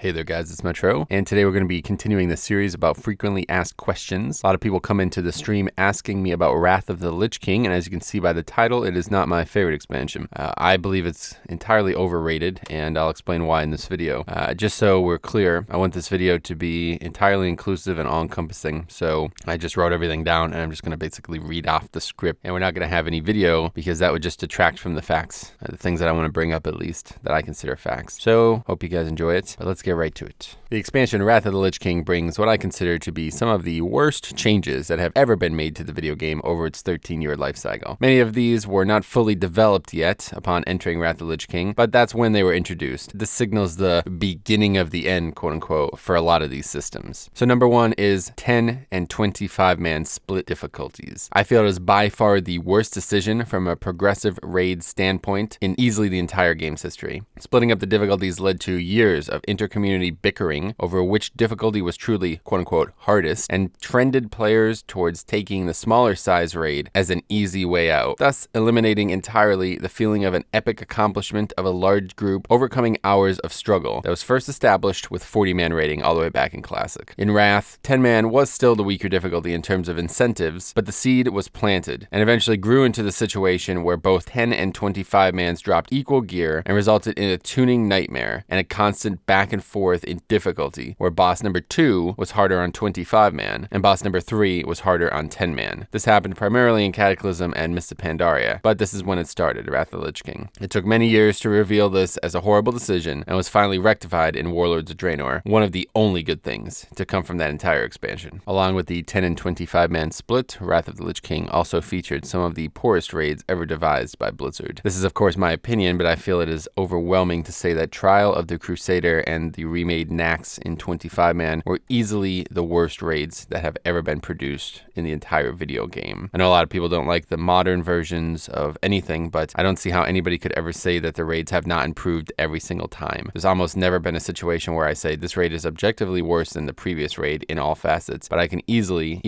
Hey there guys, it's Metro, and today we're going to be continuing the series about frequently asked questions. A lot of people come into the stream asking me about Wrath of the Lich King, and as you can see by the title, it is not my favorite expansion. I believe it's entirely overrated, and I'll explain why in this video. Just so we're clear, I want this video to be entirely inclusive and all-encompassing, so I just wrote everything down, and I'm just going to basically read off the script, and we're not going to have any video, because that would just detract from the facts, the things that I want to bring up at least, that I consider facts. So, hope you guys enjoy it, but let's get right to it. The expansion Wrath of the Lich King brings what I consider to be some of the worst changes that have ever been made to the video game over its 13-year life cycle. Many of these were not fully developed yet upon entering Wrath of the Lich King, but that's when they were introduced. This signals the beginning of the end, quote unquote, for a lot of these systems. So number one is 10 and 25 man split difficulties. I feel it is by far the worst decision from a progressive raid standpoint in easily the entire game's history. Splitting up the difficulties led to years of intercommunity bickering over which difficulty was truly, quote-unquote, hardest, and trended players towards taking the smaller size raid as an easy way out, thus eliminating entirely the feeling of an epic accomplishment of a large group overcoming hours of struggle that was first established with 40-man raiding all the way back in Classic. In Wrath, 10-man was still the weaker difficulty in terms of incentives, but the seed was planted, and eventually grew into the situation where both 10 and 25 mans dropped equal gear and resulted in a tuning nightmare and a constant back and forth in difficulty, where boss number 2 was harder on 25 man and boss number 3 was harder on 10 man. This happened primarily in Cataclysm and Mists of Pandaria, but this is when it started, Wrath of the Lich King. It took many years to reveal this as a horrible decision and was finally rectified in Warlords of Draenor, one of the only good things to come from that entire expansion. Along with the 10 and 25 man split, Wrath of the Lich King also featured some of the poorest raids ever devised by Blizzard. This is of course my opinion, but I feel it is overwhelming to say that Trial of the Crusader and the remade Naxx in 25 man were easily the worst raids that have ever been produced in the entire video game. I know a lot of people don't like the modern versions of anything, but I don't see how anybody could ever say that the raids have not improved every single time. There's almost never been a situation where I say this raid is objectively worse than the previous raid in all facets, but I can easily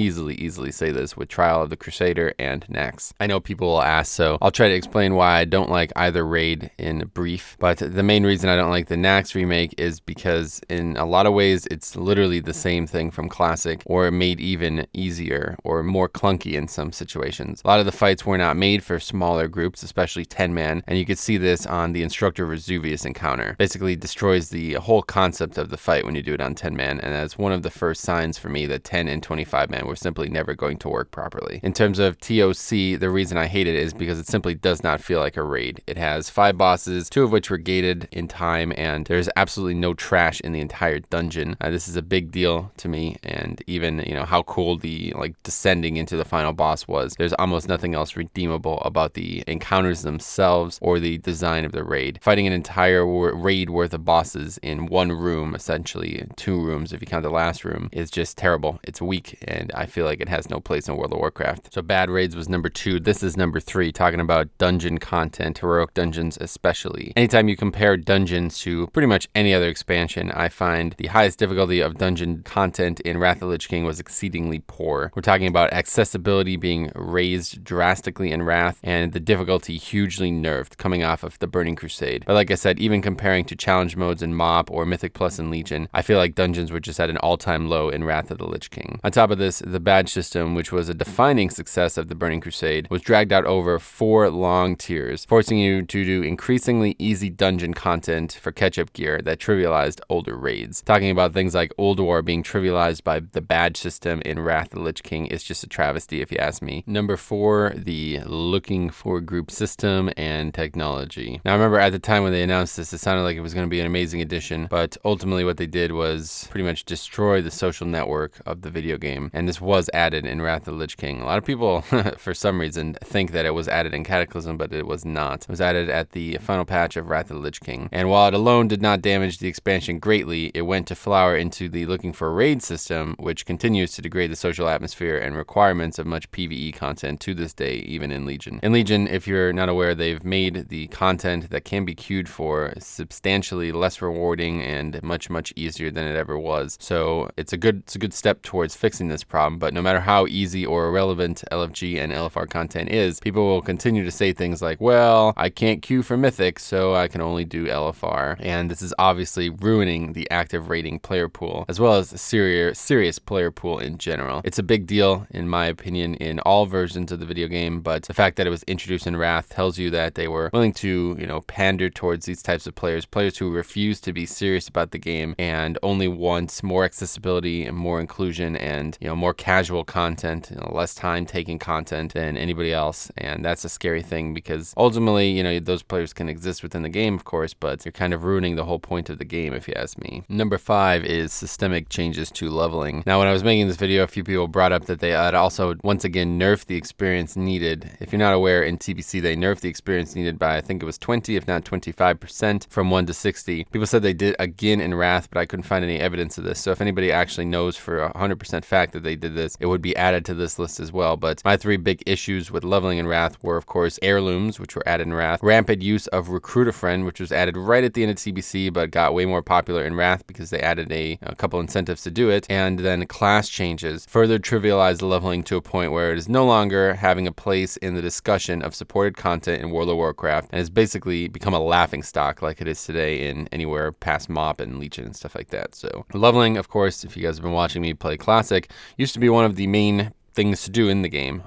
say this with Trial of the Crusader and Naxx. I know people will ask, so I'll try to explain why I don't like either raid in brief, but the main reason I don't like the Naxx remake is because in a lot of ways it's literally the same thing from Classic, or made even easier or more clunky in some situations. A lot of the fights were not made for smaller groups, especially 10 man, and you could see this on the Instructor Vesuvius encounter. Basically destroys the whole concept of the fight when you do it on 10 man, and that's one of the first signs for me that 10 and 25 man were simply never going to work properly. In terms of TOC, the reason I hate it is because it simply does not feel like a raid. It has 5 bosses, 2 of which were gated in time, and there's absolutely no trash in the entire dungeon. This is a big deal to me, and even, how cool the, descending into the final boss was. There's almost nothing else redeemable about the encounters themselves or the design of the raid. Fighting an entire raid worth of bosses in one room, essentially 2 rooms if you count the last room, is just terrible. It's weak, and I feel like it has no place in World of Warcraft. So bad raids was number 2. This is number 3, talking about dungeon content, heroic dungeons especially. Anytime you compare dungeons to pretty much any other expansion, I find the highest difficulty of dungeon content in Wrath of the Lich King was exceedingly poor. We're talking about accessibility being raised drastically in Wrath, and the difficulty hugely nerfed coming off of the Burning Crusade. But like I said, even comparing to challenge modes in MoP or Mythic Plus and Legion, I feel like dungeons were just at an all-time low in Wrath of the Lich King. On top of this, the badge system, which was a defining success of the Burning Crusade, was dragged out over 4 long tiers, forcing you to do increasingly easy dungeon content for catch-up gear that trivialized older raids. Talking about things like Old War being trivialized by the badge system in Wrath of the Lich King is just a travesty if you ask me. Number 4, the looking for group system and technology. Now I remember at the time when they announced this, it sounded like it was going to be an amazing addition, but ultimately what they did was pretty much destroy the social network of the video game, and this was added in Wrath of the Lich King. A lot of people, for some reason, think that it was added in Cataclysm, but it was not. It was added at the final patch of Wrath of the Lich King, and while it alone did not damage the expansion greatly, it went to flower into the looking for raid system, which continues to degrade the social atmosphere and requirements of much PvE content to this day, even in Legion. In Legion, if you're not aware, they've made the content that can be queued for substantially less rewarding and much easier than it ever was. So it's a good step towards fixing this problem, but no matter how easy or irrelevant LFG and LFR content is, people will continue to say things like, well, I can't queue for Mythic, so I can only do LFR. And this is obviously ruining the active rating player pool, as well as a serious player pool in general. It's a big deal, in my opinion, in all versions of the video game, but the fact that it was introduced in Wrath tells you that they were willing to, pander towards these types of players who refuse to be serious about the game and only want more accessibility and more inclusion and, more casual content, less time-taking content than anybody else. And that's a scary thing because ultimately, those players can exist within the game, of course, but you're kind of ruining the whole point of the game, if you ask me. Number 5 is systemic changes to leveling. Now, when I was making this video, a few people brought up that they had also, once again, nerfed the experience needed. If you're not aware, in TBC, they nerfed the experience needed by, I think it was 20, if not 25%, from 1 to 60. People said they did again in Wrath, but I couldn't find any evidence of this. So if anybody actually knows for 100% fact that they did this, it would be added to this list as well. But my 3 big issues with leveling in Wrath were, of course, heirlooms, which were added in Wrath, rampant use of Recruit a Friend, which was added right at the end of TBC, but got way more popular in Wrath because they added a couple incentives to do it, and then class changes further trivialized leveling to a point where it is no longer having a place in the discussion of supported content in World of Warcraft, and has basically become a laughing stock like it is today in anywhere past MoP and Lich and stuff like that. So leveling, of course, if you guys have been watching me play Classic, used to be one of the main things to do in the game,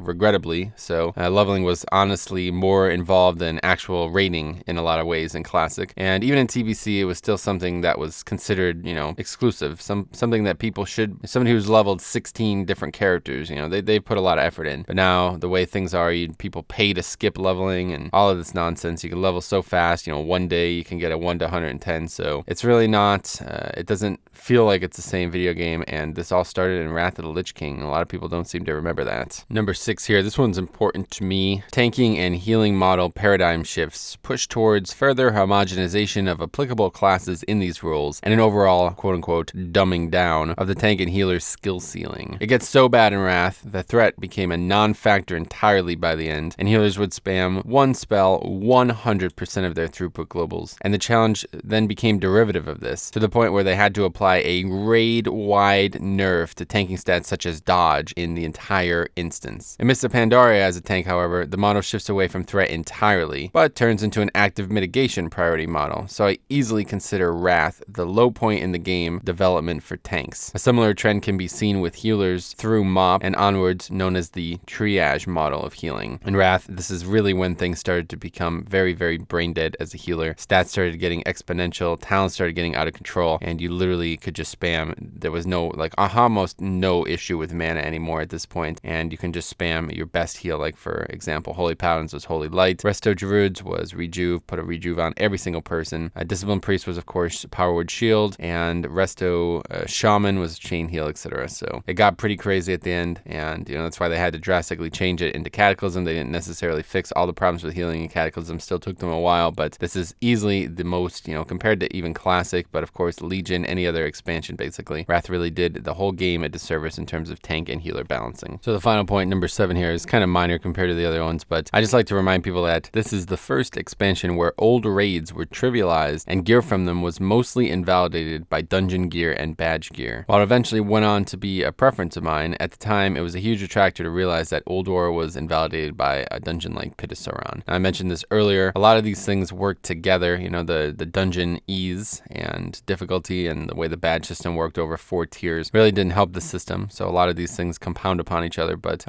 regrettably. So leveling was honestly more involved than actual rating in a lot of ways in Classic. And even in TBC, it was still something that was considered, exclusive. Something that people should, somebody who's leveled 16 different characters, they put a lot of effort in. But now the way things are, people pay to skip leveling and all of this nonsense. You can level so fast, one day you can get a 1 to 110. So it's really not, it doesn't feel like it's the same video game. And this all started in Wrath of the Lich King. A lot of people don't seem to remember that. Number 6 here, this one's important to me. Tanking and healing model paradigm shifts push towards further homogenization of applicable classes in these roles and an overall quote-unquote dumbing down of the tank and healer's skill ceiling. It gets so bad in Wrath, the threat became a non-factor entirely by the end, and healers would spam one spell 100% of their throughput globals. And the challenge then became derivative of this, to the point where they had to apply a raid-wide nerf to tanking stats such as dodge in the entire instance. In Mr. Pandaria as a tank, however, the model shifts away from threat entirely, but turns into an active mitigation priority model, so I easily consider Wrath the low point in the game development for tanks. A similar trend can be seen with healers through MoP and onwards, known as the triage model of healing. In Wrath, this is really when things started to become very, very brain dead as a healer. Stats started getting exponential, talents started getting out of control, and you literally could just spam. There was no, almost no issue with mana anymore at this point, and you can just spam your best heal. Like, for example, Holy Paladins was Holy Light, Resto Druids was Rejuve, put a Rejuve on every single person. Discipline Priest was, of course, Power Word Shield, and Resto Shaman was Chain Heal, etc. So it got pretty crazy at the end, and that's why they had to drastically change it into Cataclysm. They didn't necessarily fix all the problems with healing in Cataclysm, still took them a while, but this is easily the most, compared to even Classic, but of course Legion, any other expansion basically, Wrath really did the whole game a disservice in terms of tank and healer balancing. So the final point, number 7 here, is kind of minor compared to the other ones, but I just like to remind people that this is the first expansion where old raids were trivialized and gear from them was mostly invalidated by dungeon gear and badge gear. While it eventually went on to be a preference of mine, at the time it was a huge attractor to realize that Old War was invalidated by a dungeon like Pit of Sauron. I mentioned this earlier, a lot of these things work together, the dungeon ease and difficulty and the way the badge system worked over 4 tiers really didn't help the system, so a lot of these things compound upon each other. But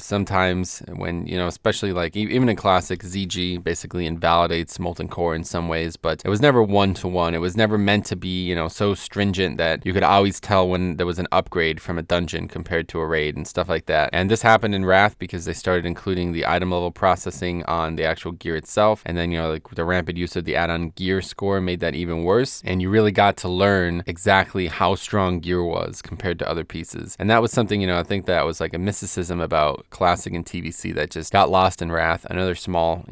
sometimes when especially even in Classic, ZG basically invalidates Molten Core in some ways, but it was never one-to-one. It was never meant to be so stringent that you could always tell when there was an upgrade from a dungeon compared to a raid and stuff like that. And this happened in Wrath because they started including the item level processing on the actual gear itself, and then the rampant use of the add-on gear score made that even worse, and you really got to learn exactly how strong gear was compared to other pieces. And that was something, I think that was like a mysticism about Classic and TBC that just got lost in Wrath. Another small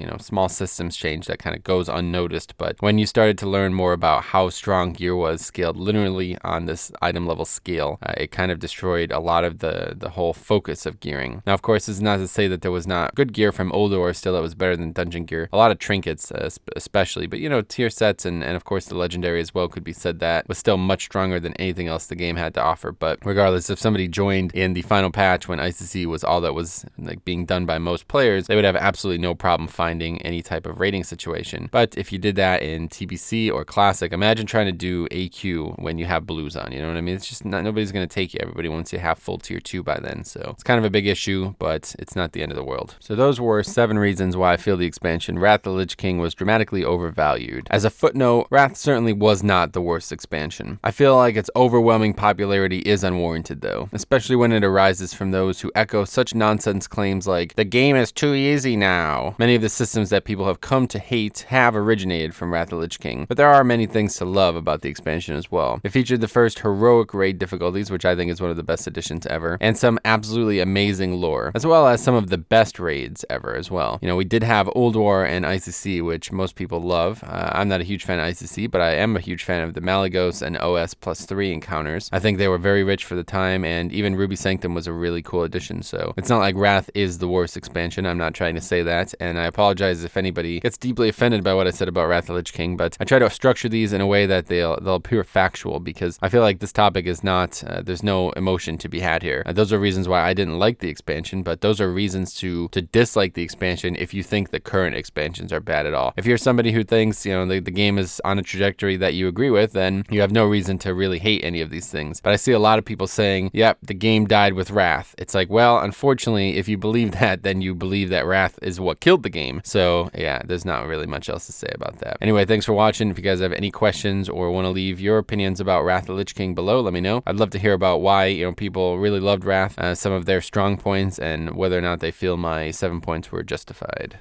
systems change that kind of goes unnoticed, but when you started to learn more about how strong gear was scaled literally on this item level scale, it kind of destroyed a lot of the whole focus of gearing. Now, of course, this is not to say that there was not good gear from Old War still that was better than dungeon gear. A lot of trinkets, especially, but tier sets and of course the legendary as well could be said that was still much stronger than anything else the game had to offer. But regardless, if somebody joined in the final patch, when ICC was all that was like being done by most players, they would have absolutely no problem finding any type of rating situation. But if you did that in TBC or Classic, imagine trying to do AQ when you have blues on, you know what I mean? It's just nobody's going to take you. Everybody wants you to have full tier 2 by then. So it's kind of a big issue, but it's not the end of the world. So those were 7 reasons why I feel the expansion Wrath of the Lich King was dramatically overvalued. As a footnote, Wrath certainly was not the worst expansion. I feel like its overwhelming popularity is unwarranted though, especially when it arises from those who echo such nonsense claims like, the game is too easy now. Many of the systems that people have come to hate have originated from Wrath of the Lich King, but there are many things to love about the expansion as well. It featured the first heroic raid difficulties, which I think is one of the best additions ever, and some absolutely amazing lore, as well as some of the best raids ever as well. You know, we did have Old War and ICC, which most people love. I'm not a huge fan of ICC, but I am a huge fan of the Malagos and OS +3 encounters. I think they were very rich for the time, and even Ruby Sanctum was a really cool addition, so it's not like Wrath is the worst expansion. I'm not trying to say that, and I apologize if anybody gets deeply offended by what I said about Wrath of the Lich King, but I try to structure these in a way that they'll appear factual, because I feel like this topic is not, there's no emotion to be had here. Those are reasons why I didn't like the expansion, but those are reasons to dislike the expansion if you think the current expansions are bad at all. If you're somebody who thinks, you know, the game is on a trajectory that you agree with, then you have no reason to really hate any of these things. But I see a lot of people saying, yep, the game died with Wrath. It's like, well, unfortunately, if you believe that, then you believe that Wrath is what killed the game. So yeah, there's not really much else to say about that. Anyway, thanks for watching. If you guys have any questions or want to leave your opinions about Wrath of the Lich King below, let me know. I'd love to hear about why, you know, people really loved Wrath, some of their strong points, and whether or not they feel my 7 points were justified.